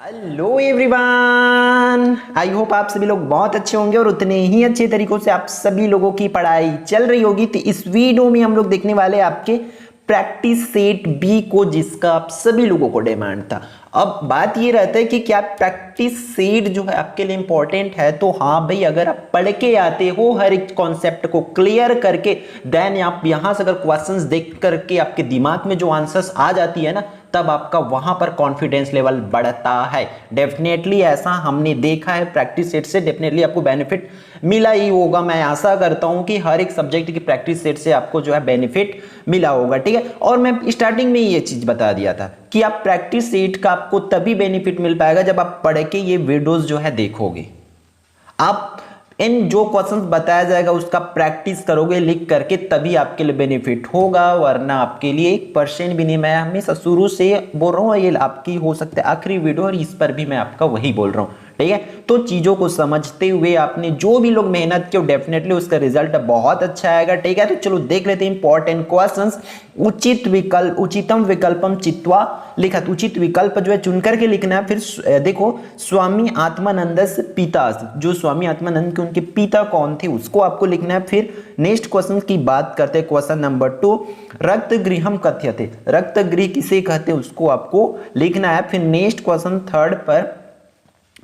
Hello everyone, I hope आप सभी लोग बहुत अच्छे होंगे और उतने ही अच्छे तरीकों से आप सभी लोगों की पढ़ाई चल रही होगी। तो इस वीडियो में हम लोग देखने वाले हैं आपके प्रैक्टिस सेट बी को, जिसका आप सभी लोगों को डिमांड था। अब बात ये रहता है कि क्या प्रैक्टिस सेट जो है आपके लिए इंपॉर्टेंट है। तो हाँ भाई, अगर आप पढ़ के आते हो हर एक कॉन्सेप्ट को क्लियर करके, देन आप यहां से अगर क्वेश्चंस देख करके आपके दिमाग में जो आंसर्स आ जाती है ना, तब आपका वहां पर कॉन्फिडेंस लेवल बढ़ता है। डेफिनेटली ऐसा हमने देखा है, प्रैक्टिस सेट से डेफिनेटली आपको बेनिफिट मिला ही होगा। मैं आशा करता हूं कि हर एक सब्जेक्ट की प्रैक्टिस सेट से आपको जो है बेनिफिट मिला होगा, ठीक है। और मैं स्टार्टिंग में ये चीज बता दिया था कि आप प्रैक्टिस सेट का आपको तभी बेनिफिट मिल पाएगा जब आप पढ़ के ये वीडियोस जो है देखोगे। आप इन जो क्वेश्चंस बताया जाएगा उसका प्रैक्टिस करोगे लिख करके, तभी आपके लिए बेनिफिट होगा, वरना आपके लिए 1% भी नहीं। मैं हमेशा शुरू से बोल रहा हूँ, ये आपकी हो सकता है आखिरी वीडियो, और इस पर भी मैं आपका वही बोल रहा हूँ, ठीक है। तो चीजों को समझते हुए आपने जो भी लोग मेहनत की, डेफिनेटली उसका रिजल्ट बहुत अच्छा आएगा, ठीक है। तो चलो देख लेते हैं इंपॉर्टेंट क्वेश्चंस। उचित विकल्प, उचितम विकल्पम चित्वा लिखत, उचित विकल्प जो है चुन करके लिखना है। फिर देखो, स्वामी आत्मानंद से पिता, जो स्वामी आत्मानंद के उनके पिता कौन थे उसको आपको लिखना है। फिर नेक्स्ट क्वेश्चन की बात करते हैं, क्वेश्चन नंबर 2, रक्त गृहम कथ्यते, रक्त गृह किसे कहते हैं उसको आपको लिखना है। फिर नेक्स्ट क्वेश्चन थर्ड पर,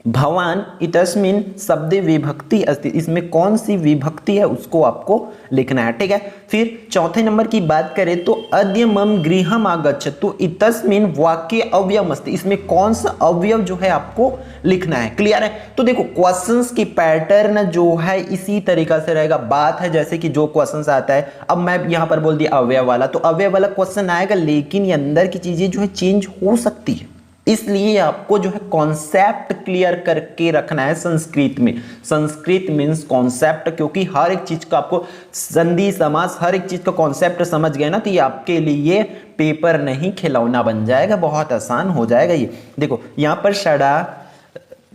भवान इतस्मिन शब्द विभक्ति अस्ति, इसमें कौन सी विभक्ति है उसको आपको लिखना है, ठीक है। फिर चौथे नंबर की बात करें तो अद्य मम गृहम आगच्छ, तो इतस्मिन वाक्य अवयव अस्ति, इसमें कौन सा अवयव जो है आपको लिखना है। क्लियर है। तो देखो क्वेश्चंस की पैटर्न जो है इसी तरीका से रहेगा। बात है जैसे कि जो क्वेश्चंस आता है, अब मैं यहां पर बोल दिया अवयव वाला, तो अवयव वाला क्वेश्चन आएगा, लेकिन ये अंदर की चीजें जो है चेंज हो सकती है, इसलिए आपको जो है कॉन्सेप्ट क्लियर करके रखना है संस्कृत में। संस्कृत मींस कॉन्सेप्ट, क्योंकि हर एक चीज का आपको संधि समास हर एक चीज का कॉन्सेप्ट समझ गए ना, तो ये आपके लिए पेपर नहीं खिलौना बन जाएगा, बहुत आसान हो जाएगा ये। देखो यहां पर षडा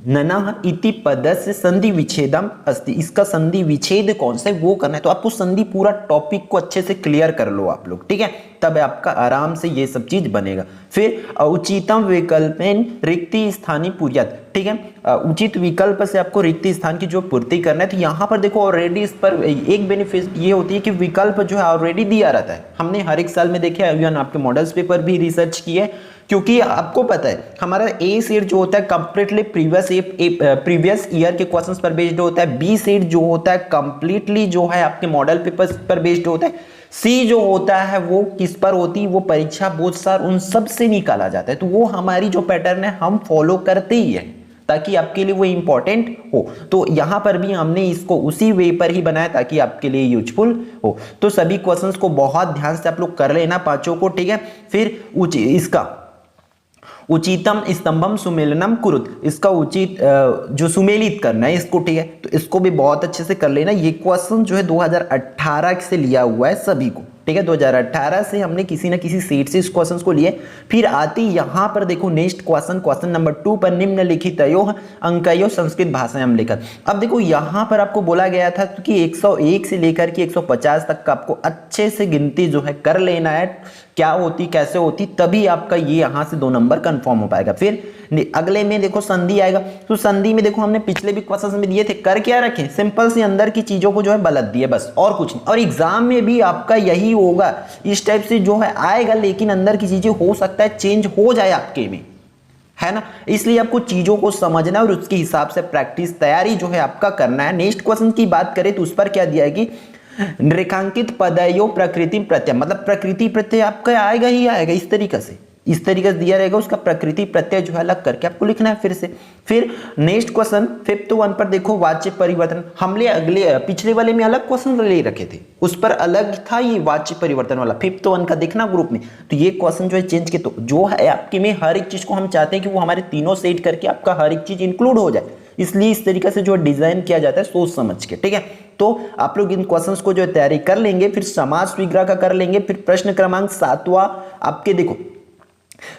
ननः इति पदस्य संधि विच्छेदम अस्ति, इसका संधि विच्छेद कौन सा है वो करना है। तो आपको संधि पूरा टॉपिक को अच्छे से क्लियर कर लो आप लोग, ठीक है, तब आपका आराम से ये सब चीज बनेगा। फिर उचितम विकल्पेन रिक्ति स्थानी पूर्यात, ठीक है, उचित विकल्प से आपको रिक्ति स्थान की जो पूर्ति करना है। तो यहाँ पर देखो ऑलरेडी इस पर एक बेनिफिट ये होती है कि विकल्प जो है ऑलरेडी दिया रहता है। हमने हर एक साल में देखा है, इवन आपके मॉडल्स पेपर भी रिसर्च किए, क्योंकि आपको पता है हमारा ए सेट जो होता है कंप्लीटली प्रीवियस ईयर के क्वेश्चंस पर बेस्ड होता है, बी सेट जो होता है कंप्लीटली जो है आपके मॉडल पेपर्स पर बेस्ड होता है, सी जो होता है वो किस पर होती है, वो परीक्षा बोर्ड सार उन सब से निकाला जाता है। तो वो हमारी जो पैटर्न है हम फॉलो करते ही है, ताकि आपके लिए वो इंपॉर्टेंट हो। तो यहां पर भी हमने इसको उसी वे पर ही बनाया ताकि आपके लिए यूजफुल हो। तो सभी क्वेश्चंस को बहुत ध्यान से आप लोग कर लेना, पांचों को, ठीक है। फिर इसका उचितम स्तंभम सुमेलनम कुरुत, इसका उचित जो सुमेलित करना है इसको, ठीक है। तो इसको भी बहुत अच्छे से कर लेना। ये क्वेश्चन जो है 2018 से लिया हुआ है सभी को, ठीक है। 2018 से हमने किसी ना किसी सेट से इस क्वेश्चन को लिए। फिर आती यहां पर देखो नेक्स्ट क्वेश्चन, क्वेश्चन नंबर 2 पर, निम्नलिखितयोः अंकयोः संस्कृत भाषायां लिखत। अब देखो यहां पर आपको बोला गया था कि 101 से लेकर के 150 तक का आपको अच्छे से गिनती जो है कर लेना है, क्या होती कैसे होती, तभी आपका ये यहां से 2 नंबर कंफर्म हो पाएगा। फिर अगले में देखो संधि आएगा, तो संधि में देखो हमने पिछले भी क्वेश्चन में दिए थे, कर क्या रखे, सिंपल सी अंदर की चीजों को जो है बलत दिए, बस और कुछ नहीं। और एग्जाम में भी आपका यही होगा, इस टाइप से जो है आएगा, लेकिन अंदर की चीजें हो सकता है चेंज हो जाए आपके में, है ना। इसलिए आपको चीजों को समझना और उसके हिसाब से प्रैक्टिस तैयारी जो है आपका करना है। नेक्स्ट क्वेश्चन की बात करें तो उस पर क्या दिया है कि रेखांकित पदयो प्रकृति प्रत्यय, मतलब प्रकृति प्रत्यय आपका आएगा ही आएगा, इस तरीके से दिया रहेगा, उसका प्रकृति प्रत्यय जो है अलग करके आपको लिखना है फिर से। फिर नेक्स्ट क्वेश्चन 5th 1 पर देखो, वाच्य परिवर्तन, हमने अगले पिछले वाले में अलग क्वेश्चन ले रखे थे, उस पर अलग था ये वाच्य परिवर्तन वाला, 5th 1 का देखना ग्रुप में। तो ये क्वेश्चन जो है चेंज के, तो जो है आपके में हर एक चीज को हम चाहते हैं कि वो हमारे तीनों सेट करके आपका हर एक चीज इंक्लूड हो जाए, इसलिए इस तरीके से जो डिजाइन किया जाता है सोच समझ के, ठीक है। तो आप लोग इन क्वेश्चंस को जो है तैयारी कर लेंगे। फिर समास विग्रह का कर लेंगे। फिर प्रश्न क्रमांक 7वां आपके देखो,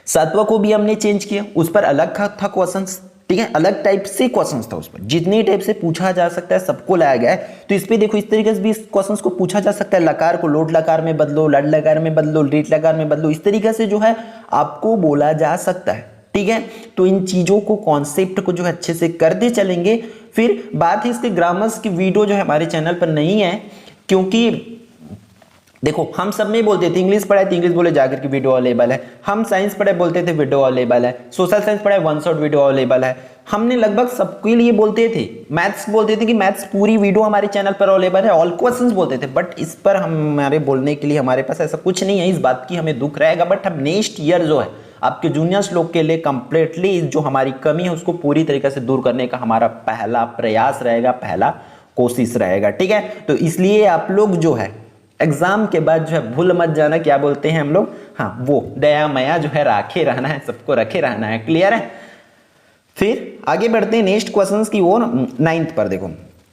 7वां को भी हमने चेंज किया, उस पर अलग था क्वेश्चंस, ठीक है, अलग टाइप से क्वेश्चंस था, उस पर जितने टाइप से पूछा जा सकता है सबको लाया गया है। तो इस पे देखो इस तरीके से भी इस क्वेश्चंस को पूछा जा सकता है, लकार को लोट लकार में बदलो, लड लकार में बदलो, रीट लकार में बदलो, इस तरीके से जो है आपको बोला जा सकता है। ठीक है। तो इन चीज़ों को कॉन्सेप्ट को जो है अच्छे से करते चलेंगे। फिर बात है इसके ग्रामर्स की वीडियो जो है हमारे चैनल पर नहीं है, क्योंकि देखो हम सब में बोलते थे इंग्लिश पढ़ाए तो इंग्लिश बोले जाकर के वीडियो अवेलेबल है, हम साइंस पढ़ाए बोलते थे वीडियो अवेलेबल है, सोशल साइंस पढ़ाए वन शॉट वीडियो अवेलेबल है, हमने लगभग सबके लिए बोलते थे। मैथ्स बोलते थे कि मैथ्स पूरी वीडियो हमारे चैनल पर अवेलेबल है, ऑल क्वेश्चंस बोलते थे, बट इस पर हमारे बोलने के लिए हमारे पास ऐसा कुछ नहीं है, इस बात की हमें दुख रहेगा। बट हम नेक्स्ट ईयर जो है आपके जूनियर्स लोग के लिए कंप्लीटली जो हमारी कमी है उसको पूरी तरीके से दूर करने का हमारा पहला प्रयास रहेगा, पहला कोशिश रहेगा, ठीक है। तो इसलिए आप लोग जो है एग्जाम के बाद जो है भूल मत जाना, क्या बोलते हैं हम लोग, हाँ वो दया माया जो है राखे रहना है, सबको रखे रहना है, क्लियर है। फिर आगे बढ़ते हैं नेक्स्ट क्वेश्चंस की ओर। 9th पर देखो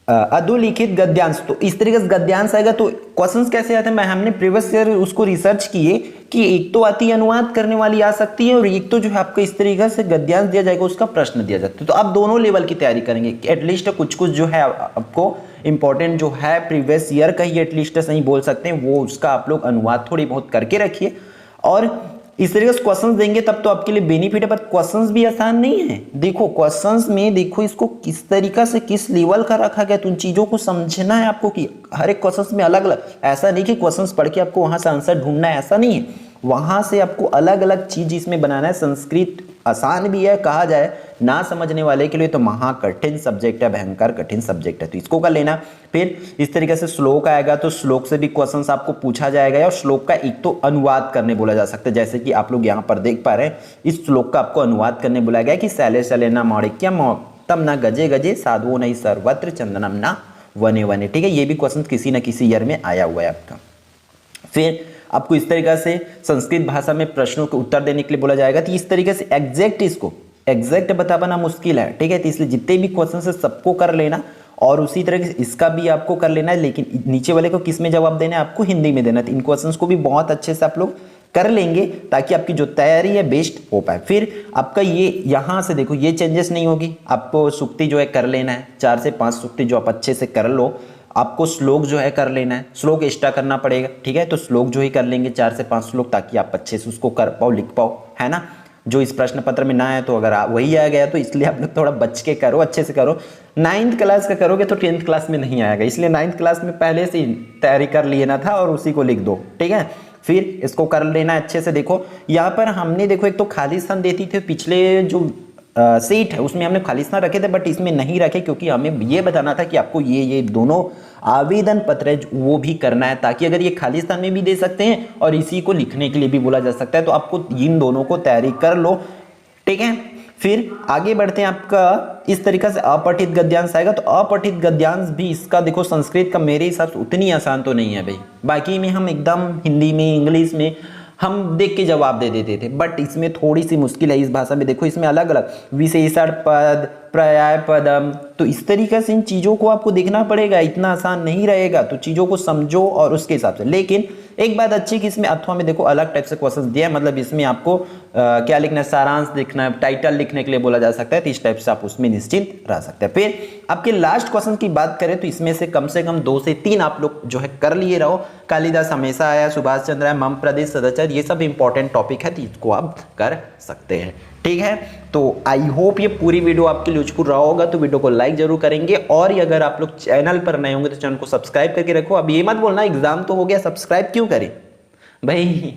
अधोलिखित गद्यांश, तो इस तरीके से गद्यांश आएगा। तो क्वेश्चंस कैसे आते हैं, मैं हमने प्रीवियस ईयर उसको रिसर्च किए कि एक तो आती अनुवाद करने वाली आ सकती है और एक तो जो है आपको इस तरीके से गद्यांश दिया जाएगा, उसका प्रश्न दिया जाता है। तो आप दोनों लेवल की तैयारी करेंगे, एटलीस्ट कुछ कुछ जो है आपको इंपॉर्टेंट जो है प्रीवियस ईयर का ही एटलीस्ट सही बोल सकते हैं, वो उसका आप लोग अनुवाद थोड़ी बहुत करके रखिए और इस तरीके से क्वेश्चंस देंगे तब तो आपके लिए बेनिफिट है। पर क्वेश्चंस भी आसान नहीं है, देखो क्वेश्चंस में देखो इसको किस तरीका से किस लेवल का रखा गया, तो उन चीजों को समझना है आपको कि हर एक क्वेश्चंस में अलग अलग, ऐसा नहीं कि क्वेश्चंस पढ़ के आपको वहां से आंसर ढूंढना है, ऐसा नहीं है, वहां से आपको अलग अलग चीज इसमें बनाना है। संस्कृत आसान भी है, कहा जाए ना समझने वाले के लिए तो महा कठिन सब्जेक्ट है, भयंकर कठिन सब्जेक्ट है, तो इसको कर लेना। फिर इस तरीके से श्लोक आएगा तो श्लोक से भी क्वेश्चंस आपको पूछा जाएगा और श्लोक का एक तो अनुवाद करने बोला जा सकता है, जैसे कि आप लोग यहाँ पर देख पा रहे हैं इस श्लोक का आपको अनुवाद करने बोला गया कि शैले शैले न माणिक्यम तम न गजे गजे साधुओं नहीं सर्वत्र चंदनम न वने वने, ठीक है। ये भी क्वेश्चन किसी न किसी ईयर में आया हुआ है आपका। फिर आपको इस तरीके से संस्कृत भाषा में प्रश्नों के उत्तर देने के लिए बोला जाएगा, तो इस तरीके से एग्जैक्ट बता पाना मुश्किल है, ठीक है। तो इसलिए जितने भी क्वेश्चन है सबको कर लेना और उसी तरह से इसका भी आपको कर लेना है, लेकिन नीचे वाले को किस में जवाब देना है, आपको हिंदी में देना है। तो इन क्वेश्चंस को भी बहुत अच्छे से आप लोग कर लेंगे ताकि आपकी जो तैयारी है बेस्ट हो पाए। फिर आपका ये यहाँ से देखो ये चेंजेस नहीं होगी, आपको सुक्ति जो है कर लेना है, 4 से 5 सुक्ति जो आप अच्छे से कर लो। आपको श्लोक जो है कर लेना है, श्लोक एक्स्ट्रा करना पड़ेगा, ठीक है। तो श्लोक जो ही कर लेंगे 4 से 5 श्लोक, ताकि आप अच्छे से उसको कर पाओ, लिख पाओ, है ना। जो इस प्रश्न पत्र में ना है तो अगर वही आ गया तो इसलिए आप लोग थोड़ा बच के करो, अच्छे से करो। 9th क्लास का करोगे तो 10th क्लास में नहीं आएगा, इसलिए 9th क्लास में पहले से तैयारी कर लेना था और उसी को लिख दो, ठीक है। फिर इसको कर लेना अच्छे से। देखो यहाँ पर हमने देखो एक तो खाली स्थान देती थी, पिछले जो सीट है उसमें हमने खाली स्थान रखे थे, बट इसमें नहीं रखे क्योंकि हमें ये बताना था कि आपको ये दोनों आवेदन पत्र है वो भी करना है, ताकि अगर ये खाली स्थान में भी दे सकते हैं और इसी को लिखने के लिए भी बोला जा सकता है, तो आपको इन दोनों को तैयारी कर लो, ठीक है। फिर आगे बढ़ते हैं, आपका इस तरीके से अपठित गद्यांश आएगा। तो अपठित गद्यांश भी इसका देखो संस्कृत का मेरे हिसाब से उतनी आसान तो नहीं है भाई, बाकी में हम एकदम हिंदी में इंग्लिश में हम देख के जवाब दे देते थे, बट इसमें थोड़ी सी मुश्किल है इस भाषा में। देखो इसमें अलग अलग विशेषण पद, पर्याय पदम, तो इस तरीके से इन चीज़ों को आपको देखना पड़ेगा, इतना आसान नहीं रहेगा, तो चीज़ों को समझो और उसके हिसाब से। लेकिन एक बात अच्छी कि इसमें अथवा में देखो अलग टाइप से क्वेश्चन दिया है, मतलब इसमें आपको क्या लिखना है, सारांश लिखना है, टाइटल लिखने के लिए बोला जा सकता है, तो इस टाइप से आप उसमें निश्चिंत रह सकते हैं। फिर आपके लास्ट क्वेश्चन की बात करें तो इसमें से कम 2 से 3 आप लोग जो है कर लिए रहो। कालिदास हमेशा आया, सुभाष चंद्र आया, मम प्रदेश सदाचार, ये सब इंपॉर्टेंट टॉपिक है, तो इसको आप कर सकते हैं, ठीक है। तो आई होप ये पूरी वीडियो आपके लिए यूजफुल रहा होगा, तो वीडियो को लाइक जरूर करेंगे और अगर आप लोग चैनल पर नए होंगे तो चैनल को सब्सक्राइब करके रखो। अब ये मत बोलना एग्जाम तो हो गया सब्सक्राइब क्यों करें भाई,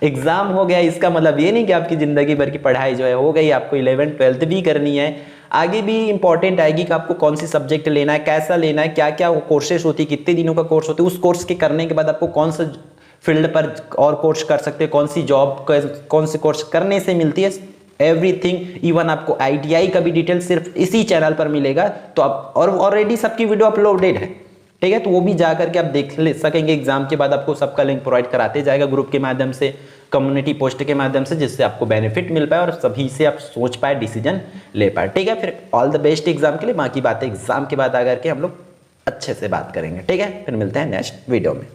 एग्जाम हो गया इसका मतलब ये नहीं कि आपकी जिंदगी भर की पढ़ाई जो है हो गई, आपको 11th 12th भी करनी है, आगे भी इंपॉर्टेंट आएगी कि आपको कौन सी सब्जेक्ट लेना है, कैसा लेना है, क्या क्या कोर्सेस होती है, कितने दिनों का कोर्स होता है, उस कोर्स के करने के बाद आपको कौन सा फील्ड पर और कोर्स कर सकते हैं, कौन सी जॉब कौन से कोर्स करने से मिलती है, एवरीथिंग। इवन आपको ITI का भी डिटेल सिर्फ इसी चैनल पर मिलेगा, तो आप और ऑलरेडी सबकी वीडियो अपलोडेड है, ठीक है। तो वो भी जा करके आप देख ले सकेंगे, एग्जाम के बाद आपको सबका लिंक प्रोवाइड कराते जाएगा ग्रुप के माध्यम से, कम्युनिटी पोस्ट के माध्यम से, जिससे आपको बेनिफिट मिल पाए और सभी से आप सोच पाए, डिसीजन ले पाए, ठीक है। फिर ऑल द बेस्ट एग्जाम के लिए, बाकी बातें एग्जाम के बाद आकर के हम लोग अच्छे से बात करेंगे, ठीक है। फिर मिलते हैं नेक्स्ट वीडियो में।